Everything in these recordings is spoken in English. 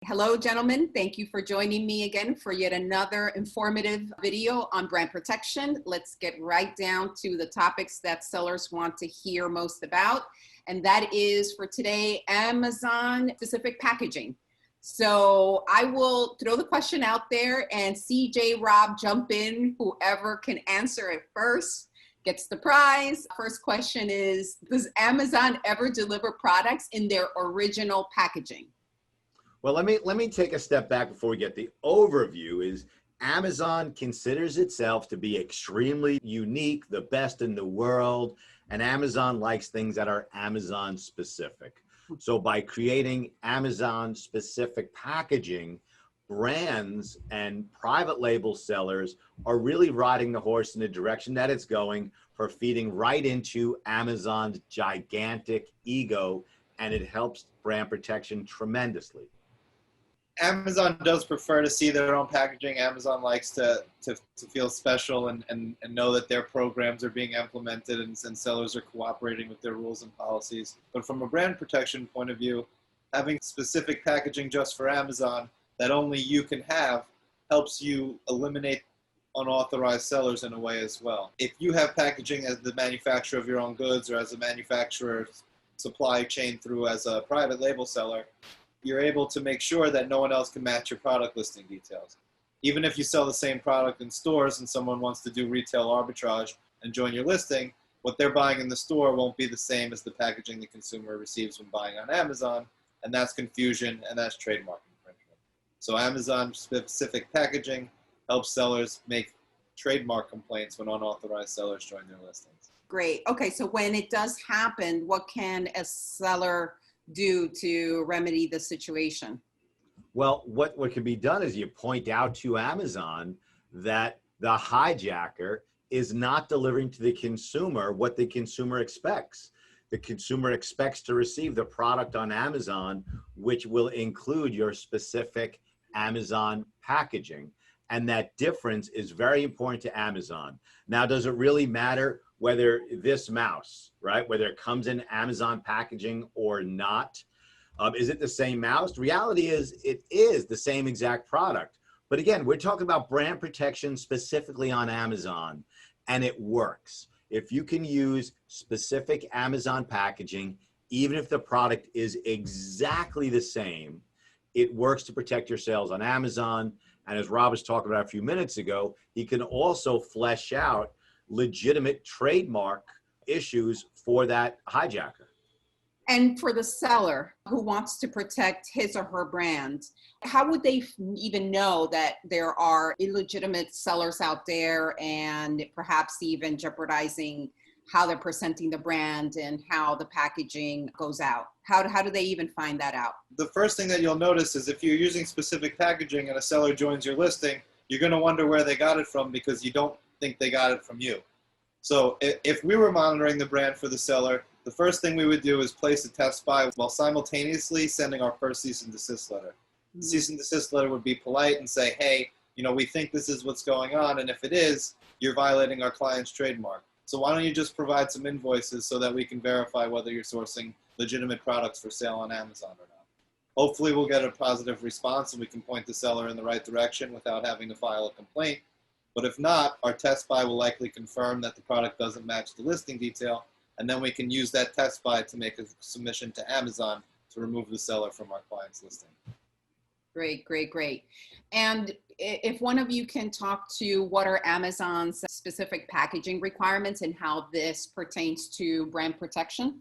Hello, gentlemen. Thank you for joining me again for yet another informative video on brand protection. Let's get right down to the topics that sellers want to hear most about. And that is for today, Amazon specific packaging. So I will throw the question out there and CJ, Rob, jump in. Whoever can answer it first gets the prize. First question is, does Amazon ever deliver products in their original packaging? Well, let me take a step back before we get the overview. Is Amazon considers itself to be extremely unique, the best in the world, and Amazon likes things that are Amazon specific. So by creating Amazon specific packaging, brands and private label sellers are really riding the horse in the direction that it's going for feeding right into Amazon's gigantic ego, and it helps brand protection tremendously. Amazon does prefer to see their own packaging. Amazon likes to feel special and know that their programs are being implemented and sellers are cooperating with their rules and policies. But from a brand protection point of view, having specific packaging just for Amazon that only you can have helps you eliminate unauthorized sellers in a way as well. If you have packaging as the manufacturer of your own goods or as a manufacturer supply chain through as a private label seller, you're able to make sure that no one else can match your product listing details. Even if you sell the same product in stores and someone wants to do retail arbitrage and join your listing, what they're buying in the store won't be the same as the packaging the consumer receives when buying on Amazon, and that's confusion and that's trademark infringement. So Amazon specific packaging helps sellers make trademark complaints when unauthorized sellers join their listings. Great. Okay, so when it does happen, what can a seller do to remedy the situation? Well, what can be done is you point out to Amazon that the hijacker is not delivering to the consumer what the consumer expects. The consumer expects to receive the product on Amazon, which will include your specific Amazon packaging. And that difference is very important to Amazon. Now, does it really matter whether this mouse, right, whether it comes in Amazon packaging or not? Is it the same mouse? The reality is it is the same exact product. But again, we're talking about brand protection specifically on Amazon, and it works. If you can use specific Amazon packaging, even if the product is exactly the same, it works to protect your sales on Amazon. And as Rob was talking about a few minutes ago, he can also flesh out legitimate trademark issues for that hijacker. And for the seller who wants to protect his or her brand, how would they even know that there are illegitimate sellers out there and perhaps even jeopardizing how they're presenting the brand and how the packaging goes out? How do they even find that out? The first thing that you'll notice is if you're using specific packaging and a seller joins your listing, you're going to wonder where they got it from because you don't think they got it from you. So if we were monitoring the brand for the seller, the first thing we would do is place a test buy while simultaneously sending our first cease and desist letter. The cease and desist letter would be polite and say, hey, we think this is what's going on, and if it is, you're violating our client's trademark. So why don't you just provide some invoices so that we can verify whether you're sourcing legitimate products for sale on Amazon or not. Hopefully we'll get a positive response and we can point the seller in the right direction without having to file a complaint. But if not, our test buy will likely confirm that the product doesn't match the listing detail, and then we can use that test buy to make a submission to Amazon to remove the seller from our client's listing. Great, great, great. And if one of you can talk to what are Amazon's specific packaging requirements and how this pertains to brand protection?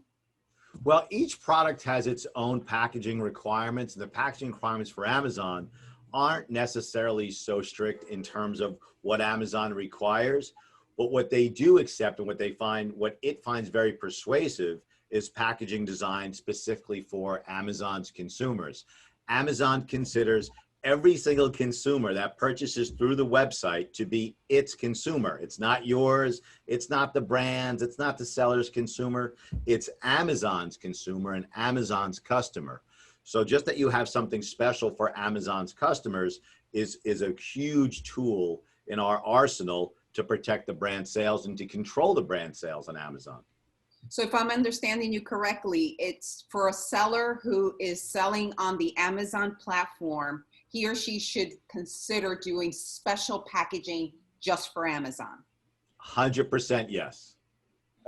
Well, each product has its own packaging requirements. The packaging requirements for Amazon aren't necessarily so strict in terms of what Amazon requires, but what they do accept and what it finds very persuasive is packaging designed specifically for Amazon's consumers. Amazon considers every single consumer that purchases through the website to be its consumer. It's not yours, it's not the brand's, it's not the seller's consumer, it's Amazon's consumer and Amazon's customer. So just that you have something special for Amazon's customers is a huge tool in our arsenal to protect the brand sales and to control the brand sales on Amazon. So if I'm understanding you correctly, it's for a seller who is selling on the Amazon platform, he or she should consider doing special packaging just for Amazon. 100% yes.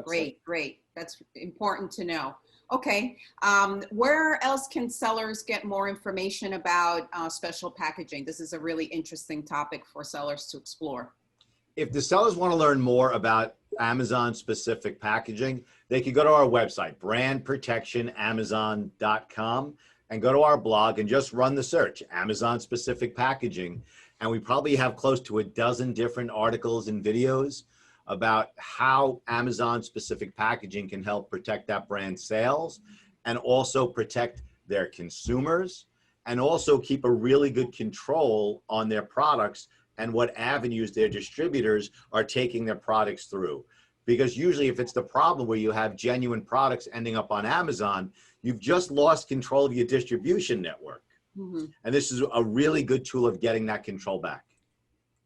Great, great. That's important to know. Okay, where else can sellers get more information about special packaging? This is a really interesting topic for sellers to explore. If the sellers want to learn more about Amazon specific packaging, they can go to our website, brandprotectionamazon.com, and go to our blog and just run the search, Amazon specific packaging. And we probably have close to a dozen different articles and videos about how Amazon specific packaging can help protect that brand's sales and also protect their consumers and also keep a really good control on their products and what avenues their distributors are taking their products through. Because usually if it's the problem where you have genuine products ending up on Amazon, you've just lost control of your distribution network. Mm-hmm. And this is a really good tool of getting that control back.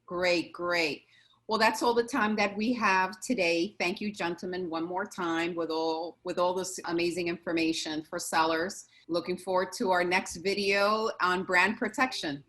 Great, great. Well, that's all the time that we have today. Thank you, gentlemen, one more time with all this amazing information for sellers. Looking forward to our next video on brand protection.